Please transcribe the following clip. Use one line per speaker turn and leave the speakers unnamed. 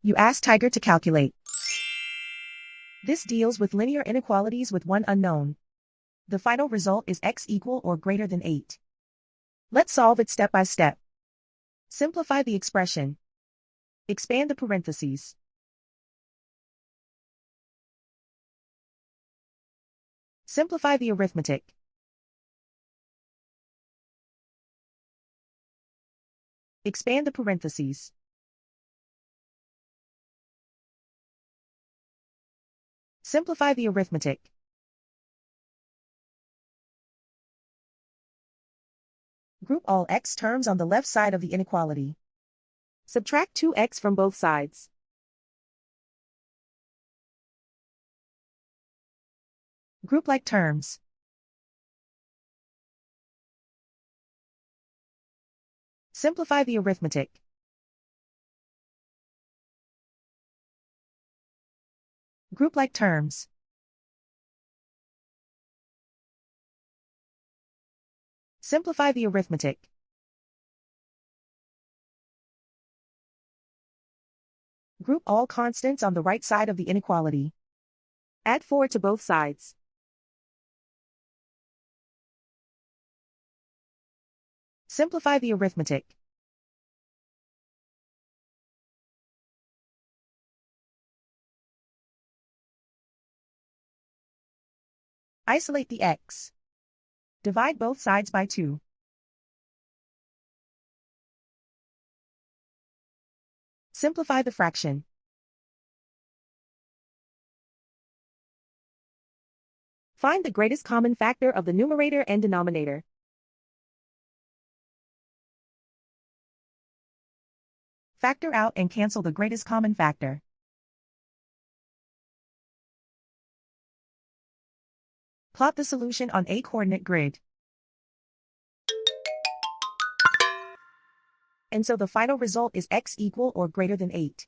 You ask Tiger to calculate. This deals with linear inequalities with one unknown. The final result is x equal or greater than 8. Let's solve it step by step. Simplify the expression. Expand the parentheses. Simplify the arithmetic. Expand the parentheses. Simplify the arithmetic. Group all x terms on the left side of the inequality. Subtract 2x from both sides. Group like terms. Simplify the arithmetic. Group like terms. Simplify the arithmetic. Group all constants on the right side of the inequality. Add 4 to both sides. Simplify the arithmetic. Isolate the x. Divide both sides by 2. Simplify the fraction. Find the greatest common factor of the numerator and denominator. Factor out and cancel the greatest common factor. Plot the solution on a coordinate grid. And so the final result is x equal or greater than 8.